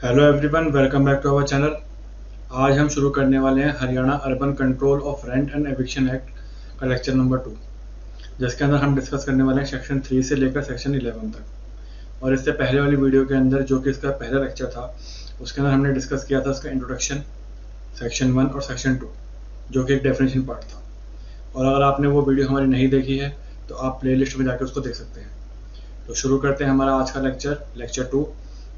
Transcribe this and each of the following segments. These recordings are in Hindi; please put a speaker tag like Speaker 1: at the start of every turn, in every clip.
Speaker 1: Hello everyone, welcome back to our channel. आज हम शुरू करने वाले हैं Haryana urban control of rent and eviction act का लेक्चर नंबर 2, जिसके अंदर हम डिस्कस करने वाले हैं सेक्शन 3 से लेकर सेक्शन 11 तक। और इससे पहले वाली वीडियो के अंदर, जो कि इसका पहला लेक्चर था, उसके अंदर हमने डिस्कस किया था इसका इंट्रोडक्शन, सेक्शन 1 और सेक्शन 2, जो कि एक डेफिनेशन पार्ट था। और अगर आपने वो वीडियो हमारी नहीं देखी है तो आप प्ले लिस्ट में जाकर उसको देख सकते हैं। तो शुरू करते हैं हमारा आज का लेक्चर 2,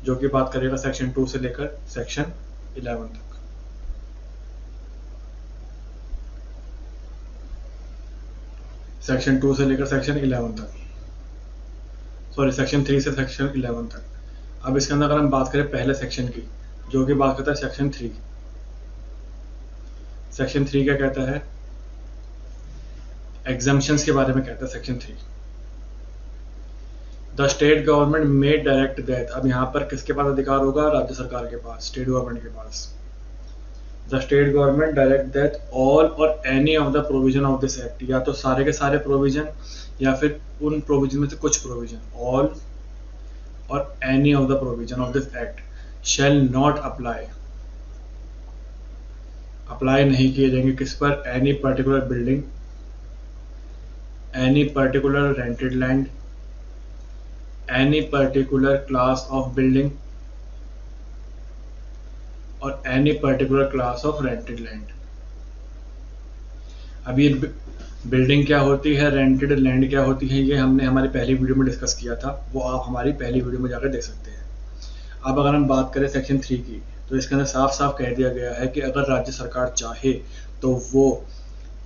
Speaker 1: जो कि बात करेगा सेक्शन 2 से लेकर सेक्शन 11 तक। सेक्शन 2 से लेकर सेक्शन 11 तक, सॉरी सेक्शन 3 से सेक्शन 11 तक। अब इसके अंदर अगर हम बात करें पहले सेक्शन की, जो कि बात करता है सेक्शन 3। सेक्शन 3 क्या कहता है? एग्जम्पशंस के बारे में कहता है section 3। The state government may direct that, अब यहाँ पर किसके पास अधिकार होगा? राज्य सरकार के पास, स्टेट गवर्नमेंट के पास। The state government direct that all और any of the provision of this act, या तो सारे के सारे प्रोविजन या फिर उन प्रोविजन में से कुछ प्रोविजन, ऑल और any of the provision of this act shall not apply, apply नहीं किए जाएंगे किस पर? Any particular building, any particular rented land, any particular class of building और any particular class of rented land. अब ये बिल्डिंग क्या होती है, रेंटेड लैंड क्या होती है, ये हमने हमारी पहली वीडियो में डिस्कस किया था, वो आप हमारी पहली वीडियो में जाकर देख सकते हैं। अब अगर हम बात करें सेक्शन 3 की, तो इसके अंदर साफ साफ कह दिया गया है कि अगर राज्य सरकार चाहे तो वो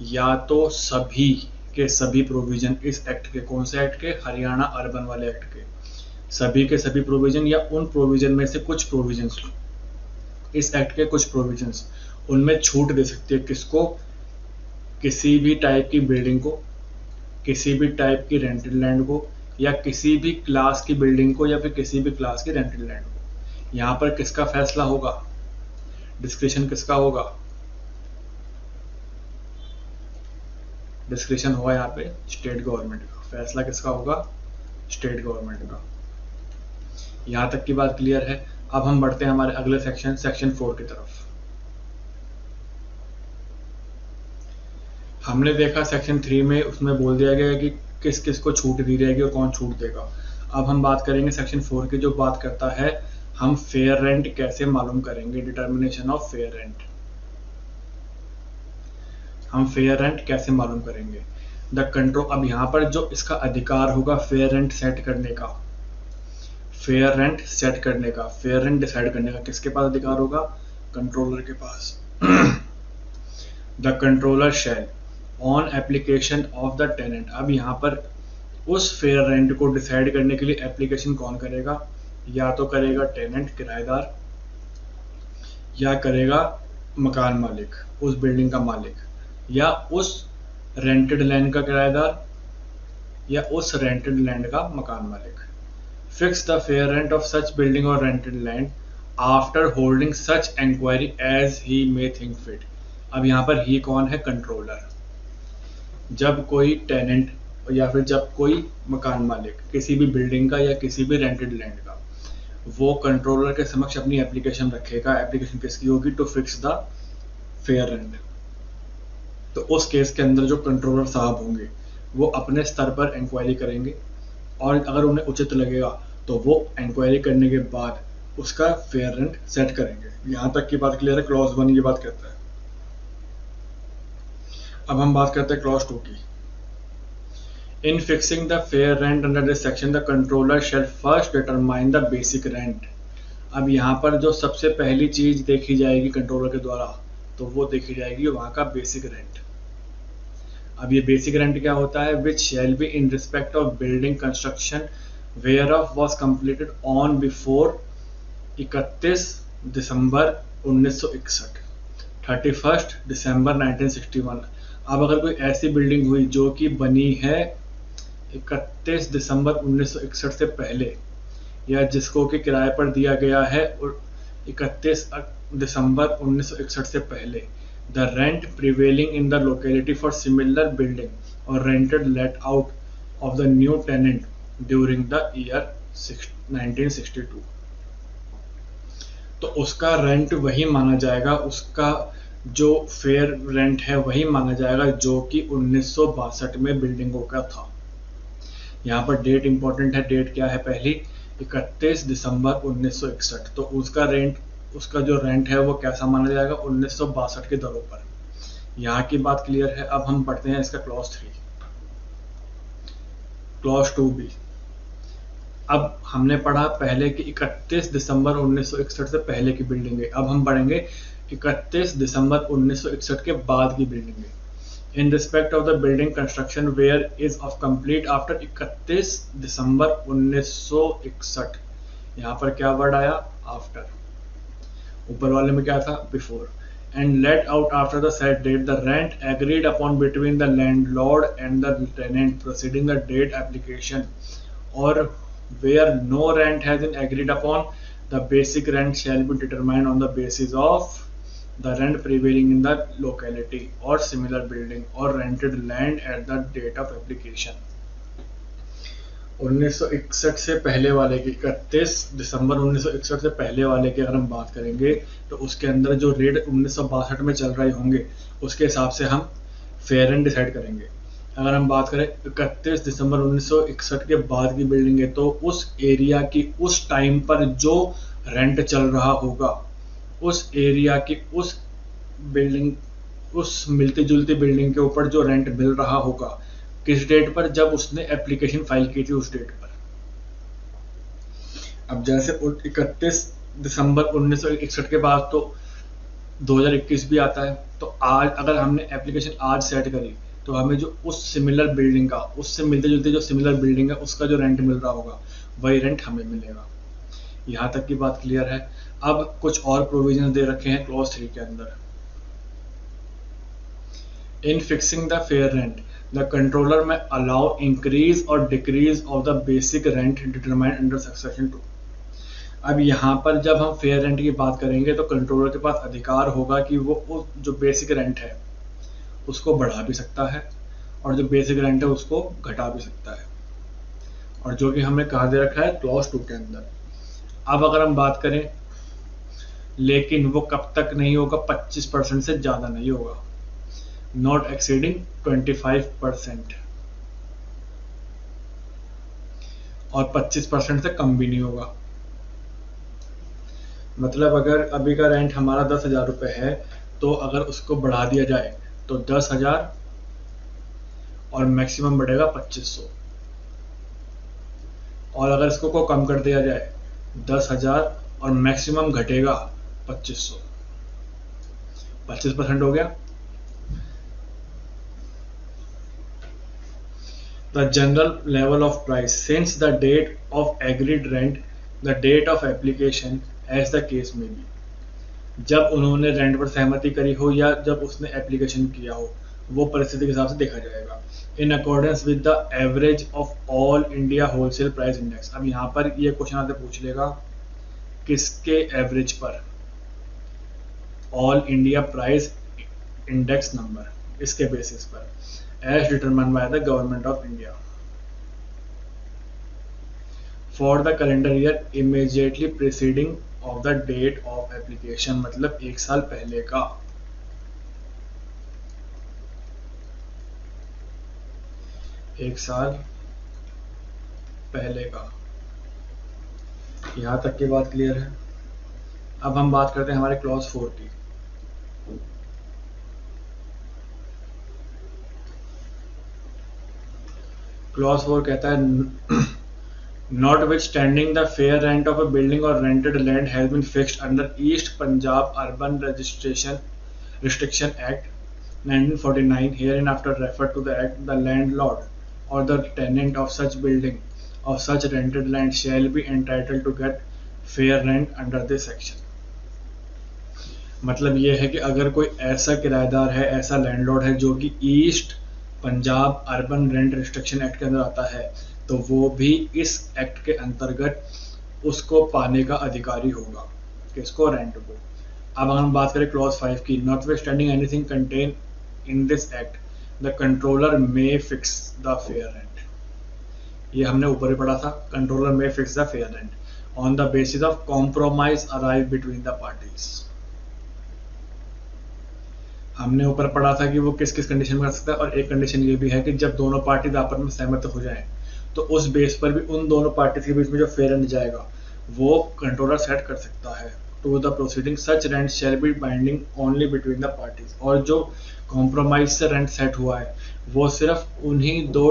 Speaker 1: या तो सभी के सभी प्रोविजन इस एक्ट के, कौन से एक्ट के? हरियाणा अर्बन वाले एक्ट के सभी के सभी प्रोविजन, या उन प्रोविजन में से कुछ प्रोविजंस, इस एक्ट के कुछ प्रोविजंस, उनमें छूट दे सकती है। किसको? किसी भी टाइप की बिल्डिंग को, किसी भी टाइप की रेंटेड लैंड को, या किसी भी क्लास की बिल्डिंग को, या फिर किसी भी क्लास की रेंटेड लैंड को। यहाँ पर किसका फैसला होगा? डिस्क्रिशन किसका होगा? डिस्क्रिशन होगा यहाँ पे स्टेट गवर्नमेंट का। फैसला किसका होगा? स्टेट गवर्नमेंट का। यहाँ तक की बात क्लियर है। अब हम बढ़ते हैं हमारे अगले सेक्शन 4 की तरफ। हमने देखा सेक्शन 3 में, उसमें बोल दिया गया है कि किस किस को छूट दी जाएगी और कौन छूट देगा। अब हम बात करेंगे सेक्शन 4 की, जो बात करता है हम फेयर रेंट कैसे मालूम करेंगे, डिटर्मिनेशन ऑफ फेयर रेंट। हम फेयर रेंट कैसे मालूम करेंगे? द कंट्रोल, अब यहाँ पर जो इसका अधिकार होगा फेयर रेंट सेट करने का, फेयर रेंट सेट करने का, फेयर रेंट डिसाइड करने का, किसके पास अधिकार होगा? कंट्रोलर के पास। The controller shall on application of the tenant, अब यहाँ पर उस फेयर रेंट को डिसाइड करने के लिए एप्लीकेशन कौन करेगा? या तो करेगा टेनेंट, किराएदार, या करेगा मकान मालिक, उस बिल्डिंग का मालिक, या उस रेंटेड लैंड का किराएदार, या उस रेंटेड लैंड का मकान मालिक। Fix the fair rent of such building और rented land after holding such inquiry as he may think fit. अब यहाँ पर ही कौन है? कंट्रोलर। जब कोई टेनेंट या फिर जब कोई मकान मालिक किसी भी बिल्डिंग का या किसी भी रेंटेड लैंड का, वो कंट्रोलर के समक्ष अपनी एप्लीकेशन रखेगा। एप्लीकेशन किसकी होगी? To fix the fair rent. तो उस केस के अंदर जो कंट्रोलर साहब होंगे वो अपने स्तर पर इंक्वायरी करेंगे, और अगर उन्हें उचित लगेगा तो वो इंक्वायरी करने के बाद उसका फेयर रेंट सेट करेंगे। यहाँ तक की बात क्लियर है? क्लॉज 1 ये बात कहता है। अब हम बात करते हैं क्लॉज 2 की। In fixing the fair rent under this section the controller shall first determine the basic rent. अब यहाँ पर जो सबसे पहली चीज देखी जाएगी कंट्रोलर के द्वारा, तो वो देखी जाएगी वहाँ का बेसिक रेंट। अब ये बेसिक रेंट क्या होता है? Which shall be in respect of building construction whereof was completed on before 31 December 1961, 31 December 1961। अब अगर कोई ऐसी बिल्डिंग हुई जो कि बनी है 31 दिसंबर 1961 से पहले, या जिसको कि किराए पर दिया गया है 31 दिसंबर 1961 से पहले, the rent prevailing in the locality for similar building or rented let out of the new tenant during the year 1962। तो उसका रेंट वही माना जाएगा, उसका जो फेयर रेंट है वही माना जाएगा जो कि 1962 में बिल्डिंगों का था। यहाँ पर डेट इंपॉर्टेंट है। डेट क्या है पहली? 31 दिसंबर 1961। तो उसका रेंट, उसका जो रेंट है वो कैसा माना जाएगा? 1962 के दरों पर। यहाँ की बात क्लियर है। अब हम पढ़ते हैं इसका क्लॉज 3, क्लॉज 2B। अब हमने पढ़ा पहले कि 31 दिसंबर 1961 से पहले की बिल्डिंग है। अब हम पढ़ेंगे 31 दिसंबर 1961 के बाद की बिल्डिंग है। In respect of the building construction where is of complete after 31 December 1961। यहाँ पर क्या वर्ड आया? आफ्टर। ऊपर वाले में क्या था? Before. And let out after the said date the rent agreed upon between the landlord and the tenant preceding the date application, or where no rent has been agreed upon, the basic rent shall be determined on the basis of the rent prevailing in the locality or similar building or rented land at the date of application। 1961 से पहले वाले की, 31 दिसंबर 1961 से पहले वाले की अगर हम बात करेंगे तो उसके अंदर जो रेट 1962 में चल रहे होंगे उसके हिसाब से हम फेयर रेंट डिसाइड करेंगे। अगर हम बात करें 31 दिसंबर 1961 के बाद की बिल्डिंग है तो उस एरिया की उस टाइम पर जो रेंट चल रहा होगा, उस एरिया की उस बिल्डिंग, उस मिलती जुलती बिल्डिंग के ऊपर जो रेंट मिल रहा होगा, किस डेट पर? जब उसने एप्लीकेशन फाइल की थी उस डेट पर। अब जैसे 31 दिसंबर 1961 के बाद तो 2021 भी आता है, तो आज अगर हमने एप्लीकेशन आज सेट करी तो हमें जो उस सिमिलर बिल्डिंग का, उससे मिलते जुलते जो सिमिलर बिल्डिंग है उसका जो रेंट मिल रहा होगा वही रेंट हमें मिलेगा। यहाँ तक की बात क्लियर है। अब कुछ और प्रोविजन दे रखे हैं क्लॉज 3 के अंदर। इन fixing the fair rent the controller may allow increase or decrease of the basic rent determined under section 2। अब यहाँ पर जब हम फेयर रेंट की बात करेंगे तो कंट्रोलर के पास अधिकार होगा कि वो जो बेसिक रेंट है उसको बढ़ा भी सकता है और जो बेसिक रेंट है उसको घटा भी सकता है, और जो कि हमने कहा दे रखा है क्लॉज 2 के अंदर। अब अगर हम बात करें, लेकिन वो कब तक नहीं होगा? 25% से ज़्यादा नहीं होगा, not exceeding 25%, और 25% से कम भी नहीं होगा। मतलब अगर अभी का रेंट हमारा 10,000 रुपये है तो अगर उसको बढ़ा दिया जाए तो 10,000 और मैक्सिमम बढ़ेगा 2500, और अगर इसको को कम कर दिया जाए 10,000 और मैक्सिमम घटेगा 2500, 25% हो गया। The general level of price since the date of agreed rent, the date of application as the case may be। जब उन्होंने रेंट पर सहमति करी हो या जब उसने एप्लीकेशन किया हो, वो परिस्थिति के हिसाब से देखा जाएगा। In accordance with the average of all India wholesale price index. अब यहाँ पर ये क्वेश्चन आपसे पूछ लेगा किसके एवरेज पर? All India price index number, इसके बेसिस पर, as determined by the government of India for the calendar year immediately preceding of the date of application। मतलब एक साल पहले का, एक साल पहले का। यहाँ तक की बात क्लियर है। अब हम बात करते हैं हमारे क्लॉज 4 की। क्लॉज 4 कहता है notwithstanding the fair rent of a building or rented land has been fixed under East Punjab Urban Restriction Act 1949 hereinafter referred to the act, the landlord or the tenant of such building of such rented land shall be entitled to get fair rent under this section। मतलब ये है कि अगर कोई ऐसा किराएदार है, ऐसा लैंडलॉर्ड है जो कि east Punjab urban rent restriction act के अंदर आता है, तो वो भी इस एक्ट के अंतर्गत उसको पाने का अधिकारी होगा, किसको? रेंट को। अब अगर हम बात करें क्लॉज 5 की, notwithstanding anything contain in this act the controller may fix the fair rent. ये हमने ऊपर ही पढ़ा था, controller may fix the fair rent. On the basis of compromise arrive between the parties. हमने ऊपर पढ़ा था कि वो किस किस कंडीशन में कर सकता है, और एक कंडीशन ये भी है कि जब दोनों पार्टीज आपस में सहमत हो जाएं तो उस बेस पर भी उन दोनों पार्टीज के बीच में जो फेयर रेंट जाएगा वो कंट्रोलर सेट कर सकता है। To the proceeding such rent shall be binding only between the parties. और जो कॉम्प्रोमाइज से रेंट सेट हुआ है वो सिर्फ उन्हीं दो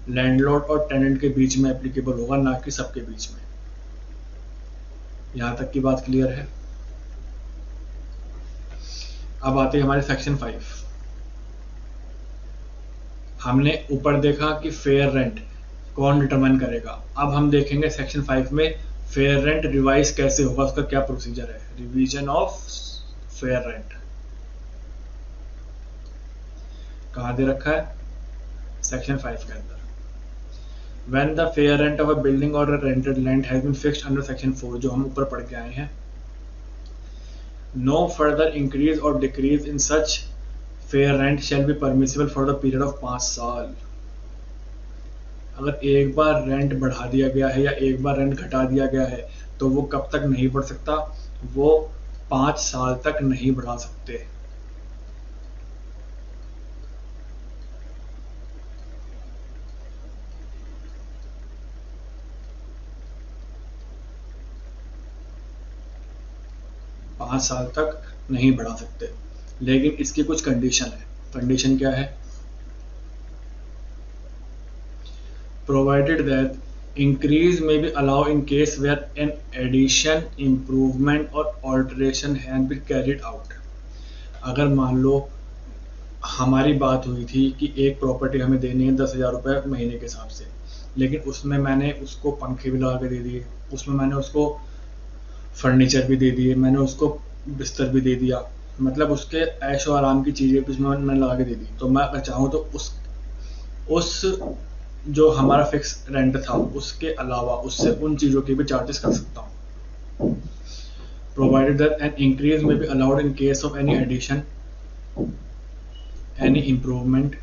Speaker 1: लैंडलॉर्ड और टेनेंट के बीच में एप्लीकेबल होगा, ना कि सबके बीच में। यहां तक की बात क्लियर है। अब आते हैं हमारे सेक्शन 5। हमने ऊपर देखा कि फेयर रेंट कौन डिटरमाइन करेगा। अब हम देखेंगे सेक्शन 5 में फेयर रेंट रिवाइज कैसे होगा, उसका क्या प्रोसीजर है। रिवीजन ऑफ फेयर रेंट कहां दे रखा है, सेक्शन 5 के अंदर। When the fair rent of a building or a rented land has been fixed under section 4, जो हम ऊपर पढ़ के आए हैं, no further increase or decrease in such fair rent shall be permissible for the period of 5 साल। अगर एक बार रेंट बढ़ा दिया गया है या एक बार रेंट घटा दिया गया है तो वो कब तक नहीं बढ़ सकता, वो 5 साल तक नहीं बढ़ा सकते। पाँच साल तक नहीं बढ़ा सकते, लेकिन इसकी कुछ कंडीशन है। कंडीशन क्या है, provided that increase may be allowed in case where an addition, improvement or alteration has been carried out। अगर मान लो हमारी बात हुई थी कि एक प्रॉपर्टी हमें देनी है 10,000 रुपये महीने के हिसाब से, लेकिन उसमें मैंने उसको पंखे भी लगा के दे दिए, उसमें मैंने उसको फर्नीचर भी दे दिए, मैंने उसको बिस्तर भी दे दिया, मतलब उसके ऐशो आराम की चीज़ें भी उसमें मैंने लगा के दे दी। तो मैं अगर चाहूँ तो उस जो हमारा फिक्स रेंट था उसके अलावा उससे उन चीज़ों के भी चार्जेस कर सकता हूँ। Provided that an increase may be allowed in case of any addition, any improvement,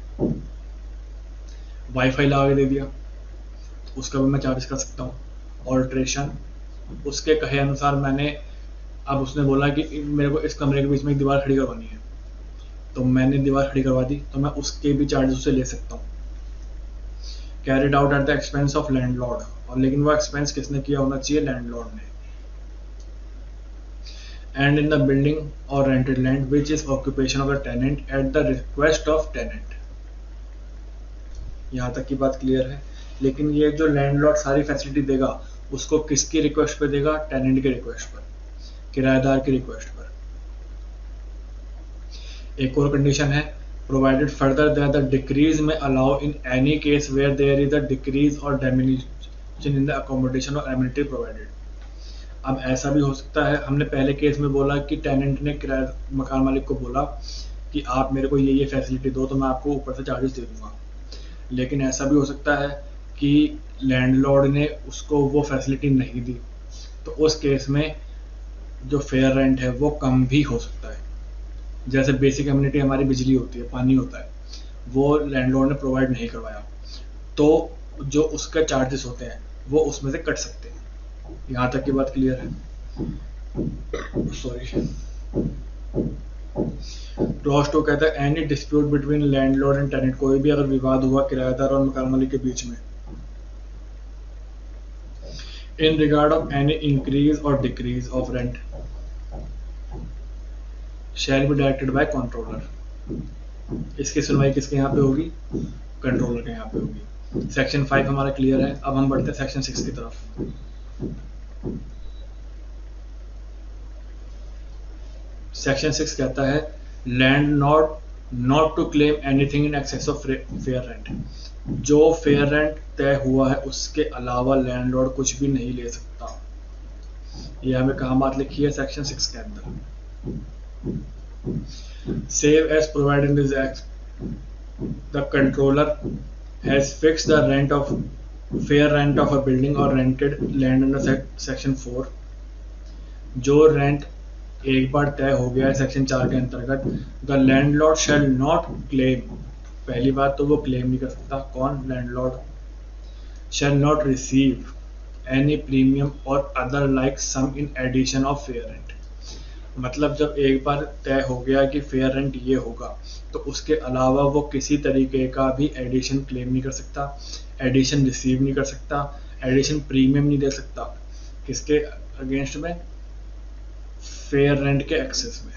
Speaker 1: wifi लगा के दे दिया तो उसका भी मैं चार्ज कर सकता हूँ। ऑल्ट्रेशन, उसके कहे अनुसार मैंने, अब उसने बोला कि मेरे को इस कमरे के बीच में एक दीवार खड़ी करवानी है, तो मैंने दीवार खड़ी करवा दी तो मैं उसके भी चार्जेस उससे ले सकता हूँ। Carried out at the expense of landlord, और लेकिन वो एक्सपेंस किसने किया होना चाहिए, लैंडलॉर्ड ने। एंड इन द बिल्डिंग और rented land which is occupation of the tenant at the request of tenant. यहाँ तक की बात क्लियर है। लेकिन ये जो लैंडलॉर्ड सारी फैसिलिटी देगा उसको किसकी रिक्वेस्ट पे देगा, टेनेंट के रिक्वेस्ट पर, किराएदार की रिक्वेस्ट पर। एक और कंडीशन है, provided further that the decrease may allow in any case where there is a decrease or diminution in the accommodation or amenity provided। अब ऐसा भी हो सकता है, हमने पहले केस में बोला कि टेनेंट ने किराया मकान मालिक को बोला कि आप मेरे को ये फैसिलिटी दो तो मैं आपको ऊपर से चार्जेस दे दूंगा, लेकिन ऐसा भी हो सकता है कि लैंडलॉर्ड ने उसको वो फैसिलिटी नहीं दी, तो उस केस में जो फेयर रेंट है वो कम भी हो सकता है। जैसे बेसिक एमिनिटी हमारी बिजली होती है, पानी होता है, वो लैंडलॉर्ड ने प्रोवाइड नहीं करवाया तो जो उसके चार्जेस होते हैं वो उसमें से कट सकते हैं। यहाँ तक की बात क्लियर है। सॉरी, क्लॉज 2 कहता है any dispute between landlord and tenant, कोई भी अगर विवाद हुआ किराएदार और मकान मालिक के बीच में, in regard of any increase और decrease of rent shall be directed by controller. इसकी सुनवाई किसके यहाँ पे होगी, कंट्रोलर के यहाँ पे होगी। सेक्शन 5 हमारा क्लियर है। अब हम बढ़ते हैं सेक्शन 6 की तरफ। सेक्शन 6 कहता है landlord not to claim anything in excess of fair rent. जो फेयर रेंट तय हुआ है उसके अलावा लैंडलॉर्ड कुछ भी नहीं ले सकता। ये हमें कहाँ बात लिखी है, सेक्शन 6 के अंदर। Save as provided in this act, the controller has fixed the rent of fair rent of a building or rented land under section 4। जो रेंट एक बार तय हो गया है सेक्शन 4 के अंतर्गत, the landlord shall not claim, पहली बात तो वो क्लेम नहीं कर सकता, कौन, landlord, shall not receive any premium और other like sum in addition of fair rent. मतलब जब एक बार तय हो गया कि फेयर रेंट ये होगा, तो उसके अलावा वो किसी तरीके का भी एडिशन क्लेम नहीं कर सकता, एडिशन रिसीव नहीं कर सकता, एडिशन प्रीमियम नहीं दे सकता। किसके अगेंस्ट में? फेयर रेंट के एक्सेस में।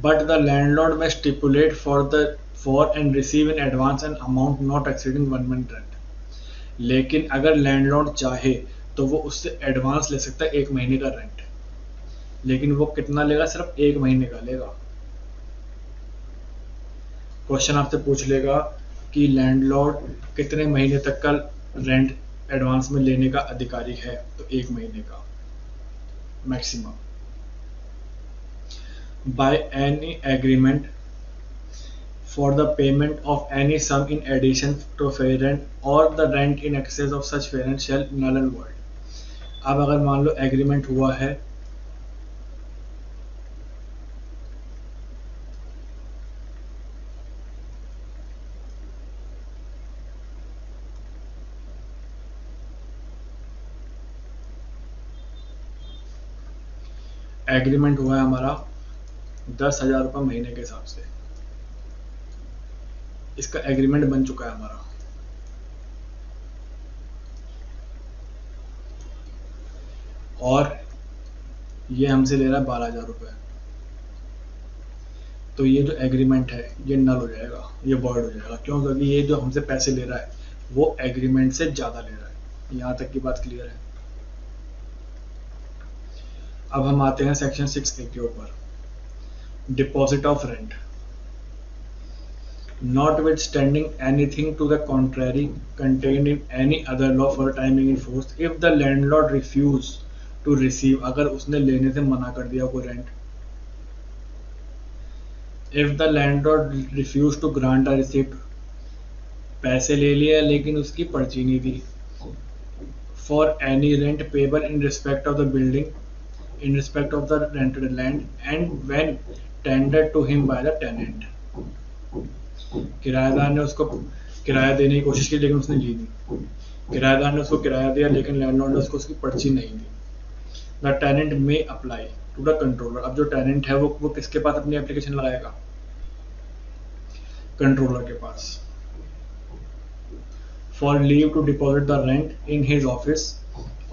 Speaker 1: बट द लैंडलॉर्ड में stipulate for and receive in advance an amount not exceeding 1 month rent. लेकिन अगर लैंडलॉर्ड चाहे तो वो उससे एडवांस ले सकता है 1 महीने का रेंट, लेकिन वो कितना लेगा? सिर्फ 1 महीने का लेगा। क्वेश्चन आपसे पूछ लेगा कि लैंडलॉर्ड कितने महीने तक का रेंट एडवांस में लेने का अधिकारी है, तो 1 महीने का maximum. By any agreement for the payment of any sum in addition to fair rent or the rent in excess of such fair rent shall null and void। अब अगर मान लो एग्रीमेंट हुआ है हमारा 10,000 रुपये महीने के हिसाब से, इसका एग्रीमेंट बन चुका है हमारा। और ये हमसे ले रहा है 12,000 रुपये, तो ये जो एग्रीमेंट है ये नल हो जाएगा, ये वॉइड हो जाएगा। क्यों? क्योंकि ये जो हमसे पैसे ले रहा है वो एग्रीमेंट से ज़्यादा ले रहा है। यहाँ तक की बात क्लियर है। अब हम आते हैं सेक्शन 6A के ऊपर, deposit of rent. Notwithstanding anything to the contrary contained in any other law for timing in force, if the landlord refuse to receive, अगर उसने लेने से मना कर दिया कोई rent, if the landlord refuse to grant a receipt, पैसे ले लिया लेकिन उसकी पर्ची नहीं दी, for any rent payable in respect of the building, in respect of the rented land, and when tendered to him by the tenant, किराएदार ने उसको किराया देने की कोशिश की लेकिन उसने ली नहीं, किराएदार ने उसको किराया दिया लेकिन लैंडलॉर्ड ने उसको उसकी पर्ची नहीं दी। The tenant may apply to the controller. अब जो टेनेंट है वो किसके पास अपनी एप्लीकेशन लगाएगा? कंट्रोलर के पास। For leave to deposit the rent in his office,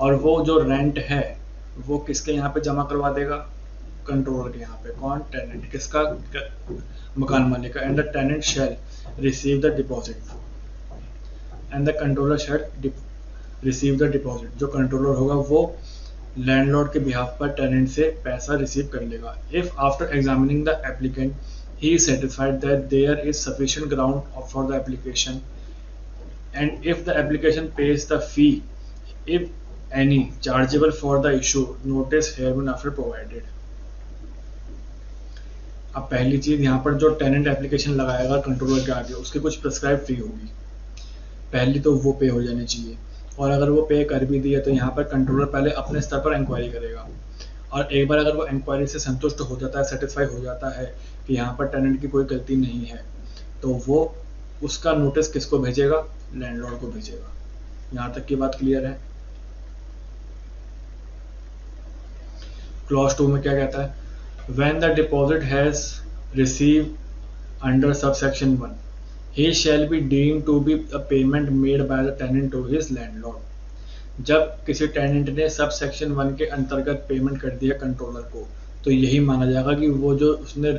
Speaker 1: और वो जो रेंट है वो किसके यहाँ पे जमा करवा देगा? कंट्रोलर के यहाँ पे। कौन? टेनेंट। किसका? मकान मालिक का। And the tenant shall receive the deposit, and the controller shall receive the deposit. जो कंट्रोलर होगा वो लैंडलॉर्ड के बिहाफ पर टेनेंट से पैसा रिसीव कर लेगा। If after examining the applicant he is satisfied that there is sufficient ground for the application, and if the application pays the fee, if any, chargeable for the issue, notice hereinafter provided। अब पहली चीज यहाँ पर जो टेनेंट एप्लीकेशन लगाएगा कंट्रोलर के आगे, उसकी कुछ प्रिस्क्राइब फी होगी, पहली तो वो पे हो जानी चाहिए। और अगर वो पे कर भी दिया तो यहाँ पर कंट्रोलर पहले अपने स्तर पर इंक्वायरी करेगा, और एक बार अगर वो इंक्वायरी से संतुष्ट हो जाता है, सेटिस्फाई हो जाता है कि यहाँ पर टेनेंट की कोई गलती नहीं है, तो वो उसका नोटिस किसको भेजेगा? लैंडलॉर्ड को भेजेगा। यहाँ तक की बात क्लियर है? क्लॉज 2 में क्या कहता है? When the deposit has received under subsection 1, he shall be deemed to be a payment made by the tenant to his landlord। जब किसी टेनेंट ने सब सेक्शन 1 के अंतर्गत पेमेंट कर दिया कंट्रोलर को, तो यही माना जाएगा कि वो जो उसने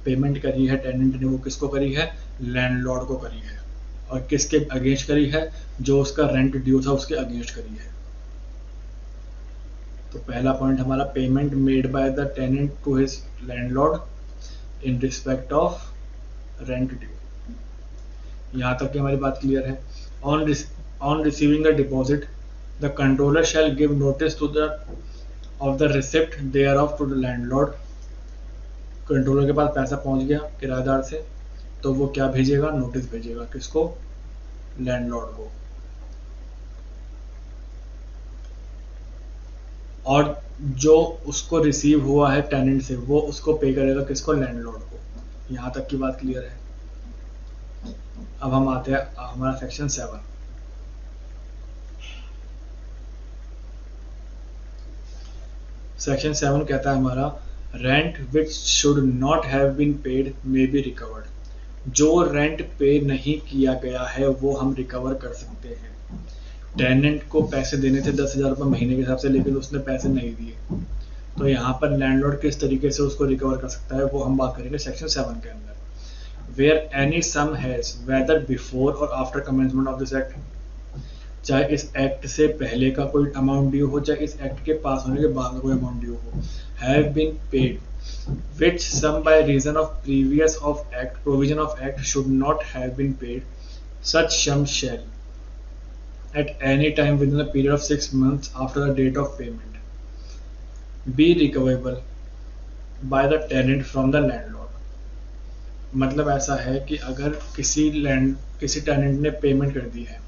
Speaker 1: पेमेंट करी है टेनेंट ने, वो किसको करी है? लैंडलॉर्ड को करी है। और किसके अगेंस्ट करी है? जो उसका रेंट ड्यू था उसके अगेंस्ट करी है। तो पहला पॉइंट हमारा, payment made by the tenant to his landlord in respect of rent due. यहाँ तक की हमारी बात क्लियर है। On receiving the deposit, the controller shall give notice to the of the receipt thereof to the landlord। Controller के पास पैसा पहुंच गया किराएदार से, तो वो क्या भेजेगा? नोटिस भेजेगा। किसको? लैंडलॉर्ड को। और जो उसको रिसीव हुआ है टेनेंट से, वो उसको पे करेगा किसको? लैंडलॉर्ड को। यहाँ तक की बात क्लियर है। अब हम आते हैं हमारा सेक्शन 7, सेक्शन 7 कहता है हमारा rent which should not have been paid may be recovered. जो रेंट पे नहीं किया गया है वो हम रिकवर कर सकते हैं। टेनेंट को पैसे देने थे 10,000 रुपये महीने के हिसाब से, लेकिन उसने पैसे नहीं दिए, तो यहाँ पर लैंडलॉर्ड किस तरीके से उसको रिकवर कर सकता है वो हम बात करेंगे सेक्शन 7 के अंदर। Where any sum has whether before और after commencement of this act, चाहे इस एक्ट से पहले का कोई अमाउंट ड्यू हो, चाहे इस एक्ट के पास होने के बाद का कोई अमाउंट ड्यू हो, have been paid which sum by reason of previous of act provision of act should not have been paid, such sum shall at any time within the period of 6 months after the date of payment be recoverable by the tenant from the landlord। मतलब ऐसा है कि अगर किसी टेनेंट ने पेमेंट कर दी है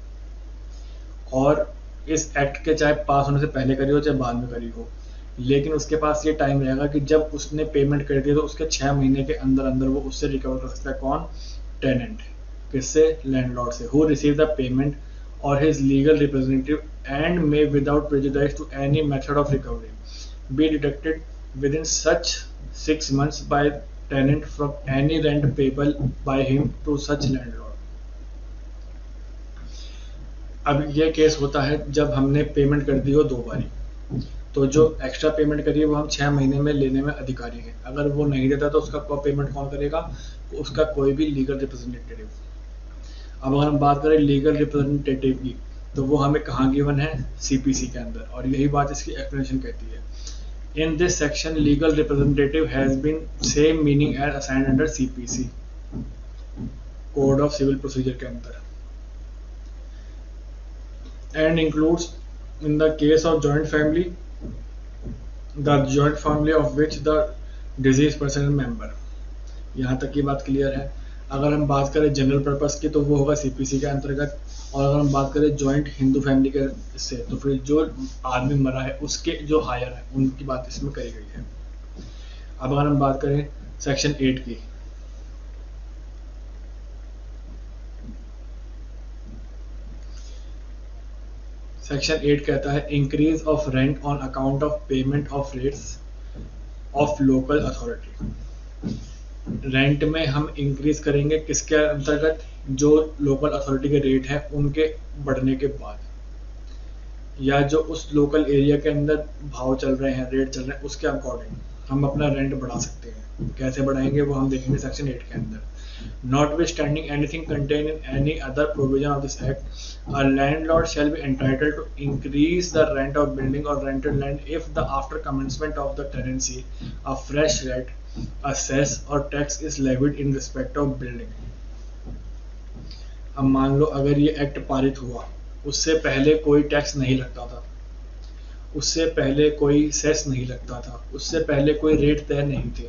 Speaker 1: और इस एक्ट के चाहे पास होने से पहले करी हो चाहे बाद में करी हो, लेकिन उसके पास ये टाइम रहेगा कि जब उसने पेमेंट कर दी तो उसके 6 महीने के अंदर अंदर वो उससे रिकवर कर सकता है। कौन? टेनेंट। किससे? लैंडलॉर्ड से। Who receive the payment or his legal representative and may without prejudice to any method of recovery be deducted within such 6 months by tenant from any rent payable by him to such landlord. अब ये केस होता है जब हमने पेमेंट कर दी हो 2 बारी, तो जो एक्स्ट्रा पेमेंट करी है वो हम 6 महीने में लेने में अधिकारी हैं। अगर वो नहीं देता तो उसका पेमेंट कौन करेगा? उसका कोई भी लीगल रिप्रेजेंटेटिव। अब अगर हम बात करें लीगल रिप्रेजेंटेटिव की, तो वो हमें कहाँ गिवन है? सीपीसी के अंदर, और यही बात इसकी एक्सप्लेनेशन कहती है। In this section legal representative has been same meaning as assigned under CPC code of civil procedure के अंदर, and includes in the case of joint family the joint family of which the deceased person is member। यहाँ तक की बात क्लियर है। अगर हम बात करें जनरल पर्पस की तो वो होगा सीपीसी के अंतर्गत, और अगर हम बात करें जॉइंट हिंदू फैमिली के से तो फिर जो आदमी मरा है उसके जो हायर है उनकी बात इसमें करी गई है। अब अगर हम बात करें सेक्शन 8 की, सेक्शन 8 कहता है increase of rent on account of payment of rates of local authority. Rent में हम इंक्रीज करेंगे किसके अंतर्गत? जो लोकल अथॉरिटी के रेट है उनके बढ़ने के बाद, या जो उस लोकल एरिया के अंदर भाव चल रहे हैं, रेट चल रहे हैं, उसके अकॉर्डिंग हम अपना रेंट बढ़ा सकते हैं। कैसे बढ़ाएंगे वो हम देखेंगे सेक्शन 8 के अंदर। Notwithstanding anything contained in any other provision of this act, a landlord shall be entitled to increase the rent of building or rented land if the after commencement of the tenancy a fresh rent, a cess or tax is levied in respect of building। अब मान लो अगर ये एक्ट पारित हुआ, उससे पहले कोई टैक्स नहीं लगता था, उससे पहले कोई सेस नहीं लगता था, उससे पहले कोई रेट तय नहीं थे,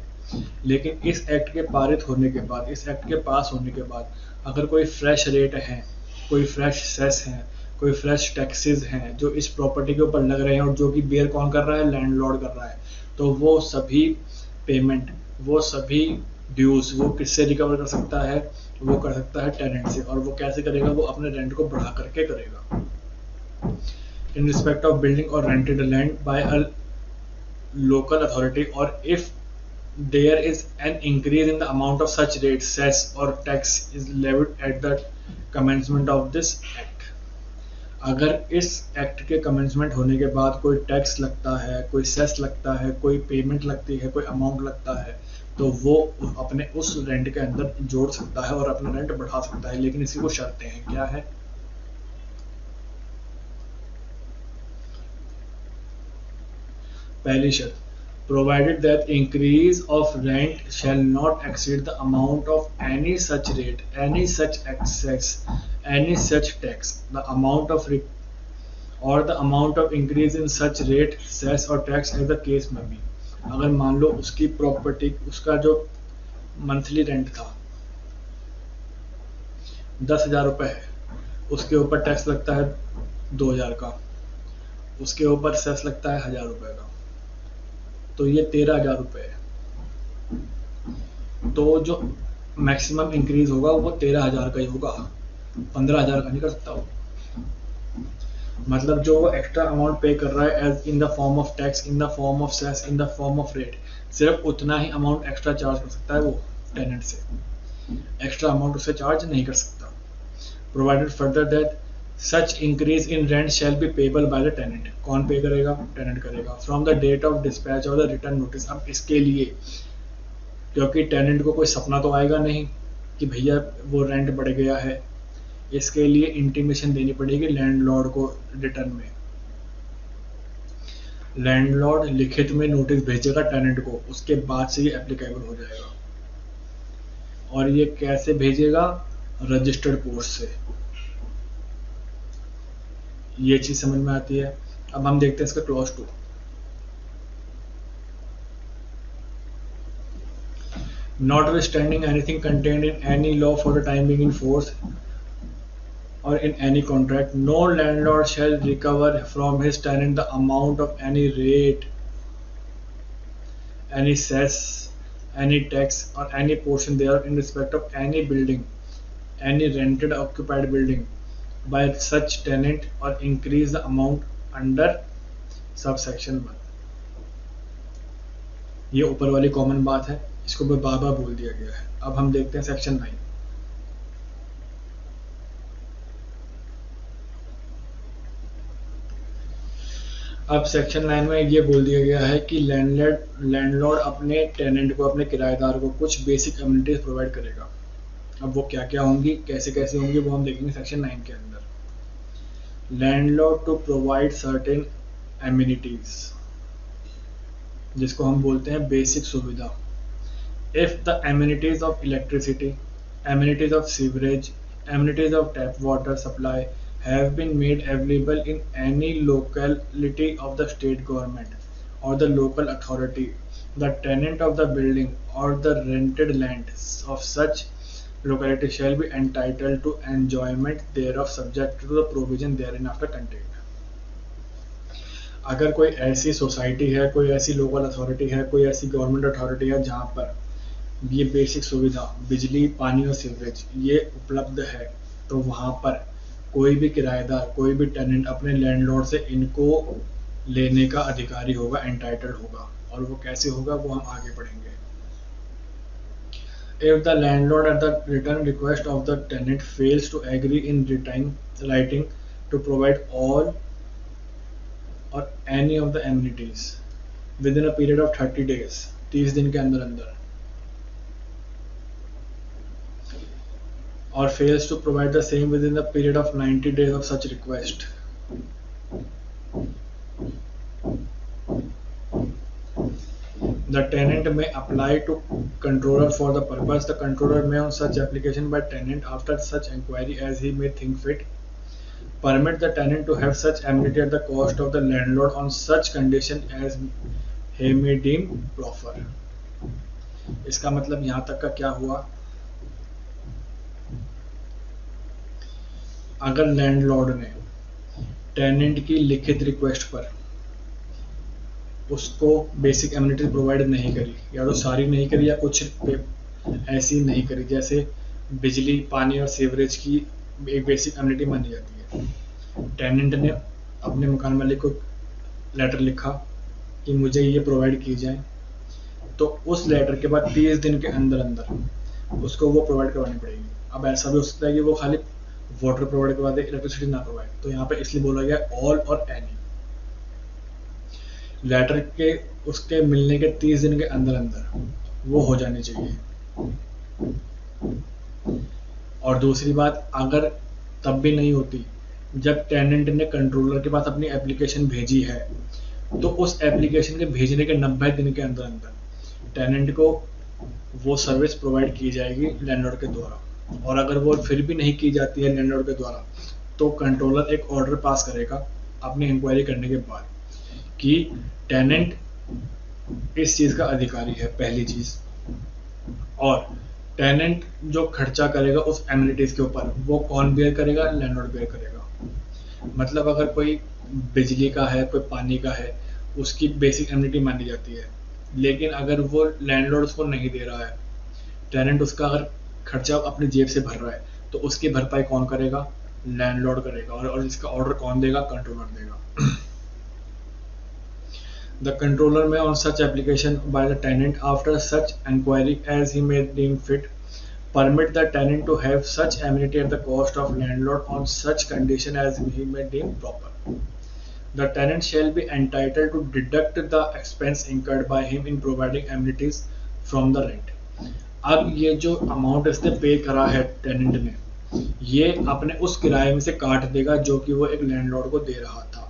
Speaker 1: लेकिन इस एक्ट के पारित होने के बाद, इस एक्ट के पास होने के बाद अगर कोई फ्रेश रेट है, कोई फ्रेश सेस है, कोई फ्रेश टैक्सेस हैं जो इस प्रॉपर्टी के ऊपर लग रहे हैं और जो कि बेयर कौन कर रहा है? लैंडलॉर्ड कर रहा है, तो वो सभी पेमेंट, वो सभी ड्यूज वो किससे रिकवर कर सकता है? वो कर सकता है टेनेंट से। और वो कैसे करेगा? वो अपने रेंट को बढ़ा करके करेगा। इन रिस्पेक्ट ऑफ बिल्डिंग और rented land by a local authority, और if there is an increase in the amount of such rate, cess or tax is levied at the commencement of this act। अगर इस एक्ट के कमेंसमेंट होने के बाद कोई टैक्स लगता है, कोई सेस लगता है, कोई पेमेंट लगती है, कोई अमाउंट लगता है, तो वो अपने उस रेंट के अंदर जोड़ सकता है और अपना रेंट बढ़ा सकता है, लेकिन इसी को शर्तें हैं। क्या है? पहली शर्त, provided that increase of rent shall not exceed the amount of any such rate, any such excess, any such tax, the amount of or the amount of increase in such rate, cess or tax as the case may be। अगर मान लो उसकी प्रॉपर्टी, उसका जो मंथली रेंट था 10,000 रुपये है, उसके ऊपर टैक्स लगता है 2,000 का, उसके ऊपर सेस लगता है 1,000 रुपये का, तो ये 13,000 रुपये है। तो जो मैक्सिमम इंक्रीज होगा वो 13,000 का ही होगा, 15,000 का नहीं कर सकता वो। मतलब जो वो एक्स्ट्रा अमाउंट पे कर रहा है as in the form of tax, in the form of cess, in the form of rate, सिर्फ उतना ही अमाउंट एक्स्ट्रा चार्ज कर सकता है वो टेनेंट से, एक्स्ट्रा अमाउंट उससे चार्ज नहीं कर सकता। Provided further that such increase in rent shall be payable by the tenant. कौन पे करेगा? टेनेंट करेगा। From the date of dispatch of the return notice. अब इसके लिए क्योंकि टेनेंट को कोई सपना तो आएगा नहीं कि भैया वो रेंट बढ़ गया है, इसके लिए इंटीमेशन देनी पड़ेगी लैंडलॉर्ड को रिटर्न में। लैंडलॉर्ड लिखित में नोटिस भेजेगा टेनेंट को, उसके बाद से ये एप्लीकेबल हो जाएगा। और ये कैसे भेजेगा? रजिस्टर्ड पोस्ट से। ये चीज समझ में आती है। अब हम देखते हैं इसका clause 2। Notwithstanding anything contained in any law for the time being in force or in any contract, no landlord shall recover from his tenant the amount of any rate, any cess, any tax, or any portion thereof in respect of any building, any rented or occupied building by such tenant, or increase the amount under subsection 1। ये ऊपर वाली कॉमन बात है, इसको बार बार बोल दिया गया है। अब हम देखते हैं सेक्शन 9। अब सेक्शन 9 में ये बोल दिया गया है कि लैंडलॉर्ड अपने टेनेंट को, अपने किराएदार को कुछ बेसिक एमिनिटीज प्रोवाइड करेगा। अब वो क्या क्या होंगी, कैसे कैसे होंगी, वो हम देखेंगे सेक्शन 9 के अंदर। Landlord to provide certain amenities, जिसको हम बोलते हैं बेसिक सुविधा। If the amenities of electricity, amenities of sewerage, amenities of tap water supply have been made available in any locality of the state government or the local authority, the tenant of the building or the rented land of such locality shall be entitled to enjoyment thereof subject to the provision thereafter contained। अगर कोई ऐसी सोसाइटी है, कोई ऐसी लोकल अथॉरिटी है, कोई ऐसी गवर्नमेंट अथॉरिटी है जहाँ पर ये बेसिक सुविधा बिजली, पानी और सीवरेज ये उपलब्ध है, तो वहाँ पर कोई भी किराएदार, कोई भी टेनेंट अपने लैंडलॉर्ड से इनको लेने का अधिकारी होगा, एंटाइटल्ड होगा। और वो कैसे होगा वो हम आगे पढ़ेंगे। If the landlord at the return request of the tenant fails to agree in writing to provide all or any of the amenities within a period of 30 days, 30 दिन के अंदर अंदर, or fails to provide the same within the period of 90 days of such request, the tenant may apply to controller for the purpose. The controller may on such application by tenant, after such inquiry as he may think fit, permit the tenant to have such amenity at the cost of the landlord on such condition as he may deem proper। इसका मतलब यहाँ तक का क्या हुआ? अगर लैंडलॉर्ड ने टेनेंट की लिखित रिक्वेस्ट पर उसको बेसिक एमिनिटीज प्रोवाइड नहीं करी, या तो सारी नहीं करी या कुछ ऐसी नहीं करी, जैसे बिजली, पानी और सीवरेज की एक बेसिक एमिनिटी मानी जाती है। टेनेंट ने अपने मकान मालिक को लेटर लिखा कि मुझे ये प्रोवाइड की जाए, तो उस लेटर के बाद 30 दिन के अंदर अंदर उसको वो प्रोवाइड करवानी पड़ेगी। अब ऐसा भी हो सकता है कि वो खाली वाटर प्रोवाइड करवा दे, इलेक्ट्रिसिटी ना प्रोवाइड, तो यहाँ पे इसलिए बोला गया ऑल और एनी। लेटर के उसके मिलने के 30 दिन के अंदर अंदर वो हो जानी चाहिए। और दूसरी बात, अगर तब भी नहीं होती, जब टेनेंट ने कंट्रोलर के पास अपनी एप्लीकेशन भेजी है, तो उस एप्लीकेशन के भेजने के 90 दिन के अंदर अंदर टेनेंट को वो सर्विस प्रोवाइड की जाएगी लैंडलॉर्ड के द्वारा। और अगर वो फिर भी नहीं की जाती है लैंडलॉर्ड के द्वारा, तो कंट्रोलर एक ऑर्डर पास करेगा अपनी इंक्वायरी करने के बाद कि टेनेंट इस चीज का अधिकारी है, पहली चीज। और टेनेंट जो खर्चा करेगा उस एमिनिटीज के ऊपर, वो कौन बेयर करेगा? लैंडलॉर्ड बेयर करेगा। मतलब अगर कोई बिजली का है, कोई पानी का है, उसकी बेसिक एमिनिटी मानी जाती है, लेकिन अगर वो लैंडलॉर्ड उसको नहीं दे रहा है, टेनेंट उसका अगर खर्चा अपनी जेब से भर रहा है, तो उसकी भरपाई कौन करेगा? लैंडलॉर्ड करेगा, और इसका ऑर्डर कौन देगा? कंट्रोलर देगा। The controller may on such application by the tenant after such enquiry as he may deem fit permit the tenant to have such amenity at the cost of landlord on such condition as he may deem proper. The tenant shall be entitled to deduct the expense incurred by him in providing amenities from the rent. अब ये जो अमाउंट इसने पे करा है टेनेंट ने, ये अपने उस किराए में से काट देगा जो कि वो एक लैंडलॉर्ड को दे रहा था।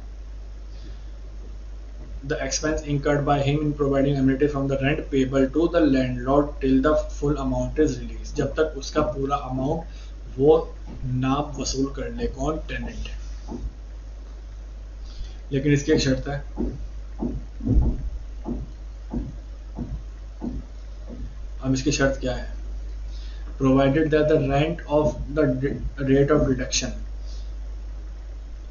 Speaker 1: The expense incurred by him in providing amenity from the rent payable to the landlord till the full amount is released, जब तक उसका पूरा अमाउंट वो ना वसूल कर ले कौन? टेनेंट। लेकिन इसकी एक शर्त है, अब इसकी शर्त क्या है? Provided that the rent of the rate of deduction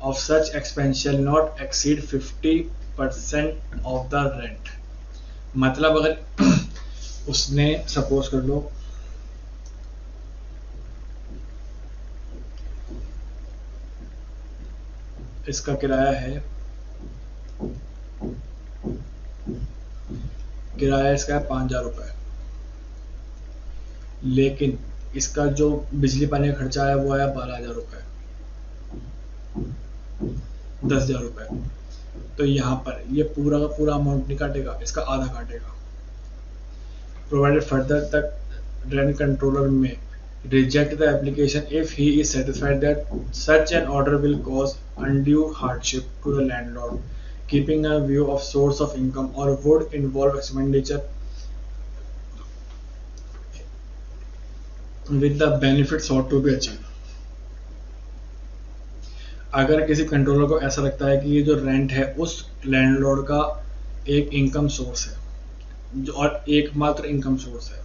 Speaker 1: of such expense shall not exceed 50% of the rent। मतलब अगर उसने सपोज कर लो इसका किराया है, किराया इसका है 5,000 रुपये, लेकिन इसका जो बिजली पानी का खर्चा आया वो आया 12,000 रुपये, 10,000 रुपये। तो यहाँ पर ये पूरा का पूरा अमाउंट नहीं काटेगा, इसका आधा काटेगा। प्रोवाइडेड फर्दर तक रेंट कंट्रोलर में reject the application if he is satisfied that such an order will cause undue hardship to the landlord, keeping a view of source of income, or would involve expenditure with the benefit sought to be achieved। अगर किसी कंट्रोलर को ऐसा लगता है कि ये जो रेंट है उस लैंडलॉर्ड का एक इनकम सोर्स है, जो और एकमात्र इनकम सोर्स है,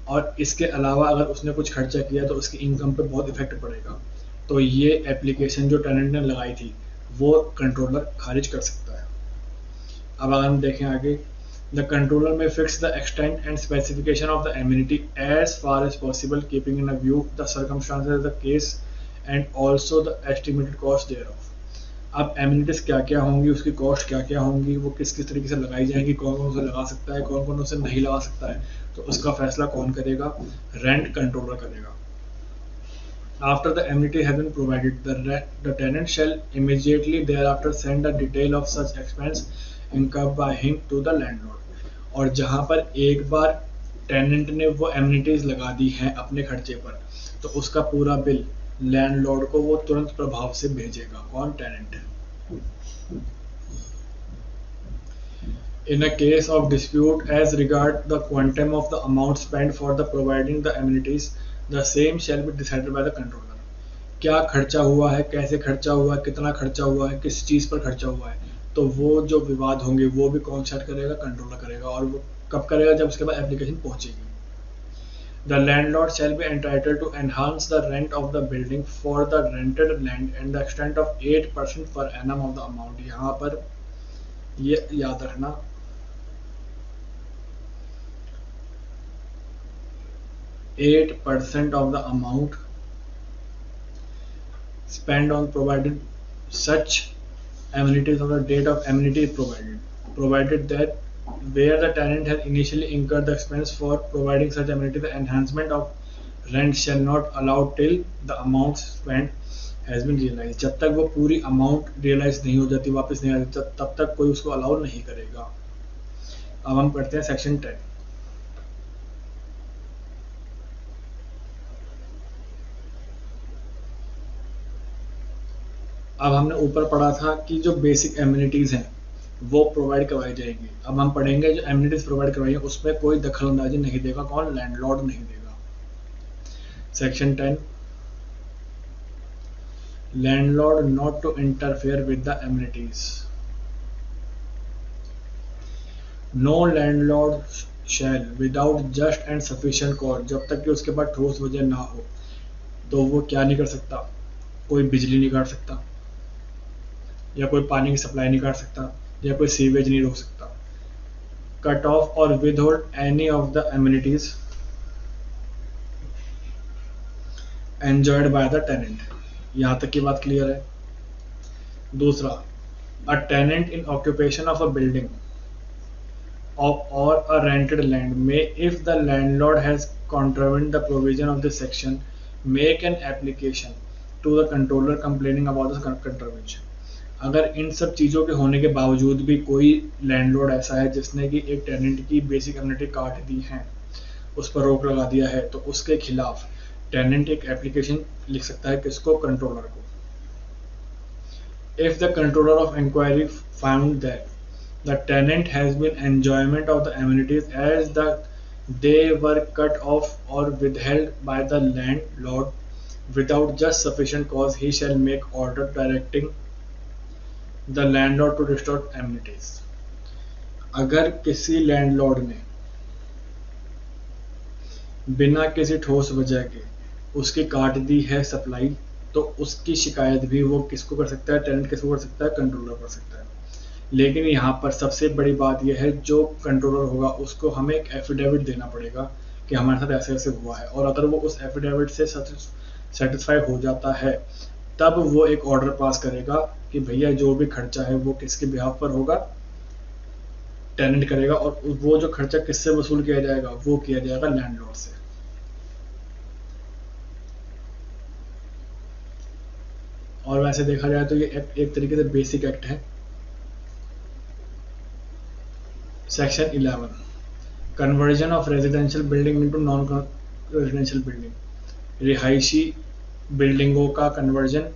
Speaker 1: और इसके अलावा अगर उसने कुछ खर्चा किया तो उसकी इनकम पे बहुत इफेक्ट पड़ेगा, तो ये एप्लीकेशन जो टेनेंट ने लगाई थी वो कंट्रोलर खारिज कर सकता है। अब अगर हम देखें आगे, the controller may fix the extent and specification of the amenity as far as possible keeping in view the circumstances the case and also the estimated cost thereof. अब एमिनिटीज क्या क्या होंगी, उसकी कॉस्ट क्या क्या होंगी, वो किस किस तरीके से लगाई जाएंगी, कौन कौन उसे लगा सकता है, कौन कौन उसे नहीं लगा सकता है, तो उसका फैसला कौन करेगा? रेंट कंट्रोलर करेगा। After the amenity has been provided, the tenant shall immediately thereafter send a detail of such expense incurred by him to the landlord। और जहाँ पर एक बार टेनेंट ने वो एमिनिटीज लगा दी हैं अपने खर्चे पर, तो उसका पूरा बिल लैंडलॉर्ड को वो तुरंत प्रभाव से भेजेगा कौन? Tenant. In a case of dispute as regard the quantum of the amount spent for the providing the amenities, the same shall be decided by the controller। क्या खर्चा हुआ है, कैसे खर्चा हुआ है, कितना खर्चा हुआ है, किस चीज़ पर खर्चा हुआ है, तो वो जो विवाद होंगे वो भी कौन सेट करेगा? कंट्रोलर करेगा। और वो कब करेगा? जब उसके बाद एप्लीकेशन पहुंचेगी। The landlord shall be entitled to enhance the rent of the building for the rented land and the extent of 8% per annum of the amount। यहाँ पर ये याद रखना, 8% of the amount spent on provided such amenities on the date of amenity is provided that where the tenant has initially incurred the expense for providing such amenity, the enhancement of rent shall not allow till the amount spent has been realized। जब तक वो पूरी अमाउंट रियलाइज नहीं हो जाती, वापस नहीं आ जाती, तब तक कोई उसको अलाउ नहीं करेगा। अब हम पढ़ते हैं सेक्शन 10। अब हमने ऊपर पढ़ा था कि जो बेसिक एमिनिटीज हैं वो प्रोवाइड करवाई जाएगी। अब हम पढ़ेंगे जो एमिनिटीज प्रोवाइड करवाई है उसमें कोई दखल अंदाजी नहीं देगा कौन? लैंडलॉर्ड नहीं देगा। Section 10, landlord not to interfere with the amenities. No landlord shall without just and sufficient cause, जब तक कि उसके पास ठोस वजह ना हो तो वो क्या नहीं कर सकता? कोई बिजली नहीं काट सकता, या कोई पानी की सप्लाई नहीं काट सकता, या कोई सीवेज नहीं रोक सकता। कट ऑफ और withhold any of the amenities enjoyed by the tenant. यहाँ तक की बात क्लियर है। दूसरा, a tenant in occupation of a building or a rented land may, if the landlord has contravened the provision of this section, make an application to the controller complaining about the contravention. अगर इन सब चीज़ों के होने के बावजूद भी कोई लैंडलॉर्ड ऐसा है जिसने कि एक टेनेंट की बेसिक एमिनिटी काट दी है, उस पर रोक लगा दिया है, तो उसके खिलाफ टेनेंट एक एप्लीकेशन लिख सकता है किसको? कंट्रोलर को। If the controller of inquiry found that the tenant has been enjoyment of the amenities as they were cut off or withheld by the landlord without just sufficient cause, he shall make order directing the landlord to restore amenities. अगर किसी लैंडलॉर्ड ने बिना किसी ठोस वजह के उसकी काट दी है सप्लाई, तो उसकी शिकायत भी वो किसको कर सकता है? टेनेंट किसको कर सकता है? कंट्रोलर कर सकता है। लेकिन यहाँ पर सबसे बड़ी बात यह है, जो कंट्रोलर होगा उसको हमें एक एफिडेविट देना पड़ेगा कि हमारे साथ ऐसे ऐसे हुआ है, और अगर वो उस एफिडेविट से सेटिस्फाई हो जाता है, तब वो एक ऑर्डर पास करेगा कि भैया जो भी खर्चा है वो किसके बिहाफ पर होगा? टेनेंट करेगा, और वो जो खर्चा किससे वसूल किया जाएगा? वो किया जाएगा लैंडलॉर्ड से। और वैसे देखा जाए तो ये एक्ट एक तरीके से बेसिक एक्ट है। Section 11, conversion of residential building into non residential building. रिहायशी बिल्डिंगों का कन्वर्जन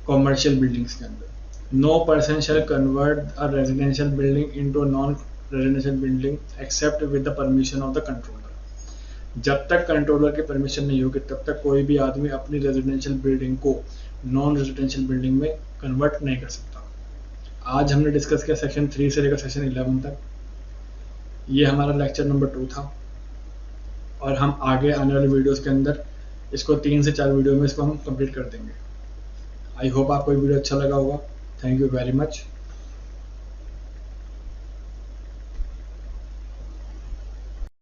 Speaker 1: कॉमर्शियल बिल्डिंग्स के अंदर। No person shall convert a residential building into non residential building except with the permission of the controller. जब तक कंट्रोलर की परमिशन नहीं होगी तब तक कोई भी आदमी अपनी रेजिडेंशियल बिल्डिंग को नॉन रेजिडेंशियल बिल्डिंग में कन्वर्ट नहीं कर सकता। आज हमने डिस्कस किया सेक्शन 3 से लेकर सेक्शन 11 तक। ये हमारा लेक्चर नंबर 2 था, और हम आगे आने वाले वीडियोस के अंदर इसको 3 से 4 वीडियो में इसको हम कंप्लीट कर देंगे। आई होप आपको ये वीडियो अच्छा लगा होगा। Thank you very much.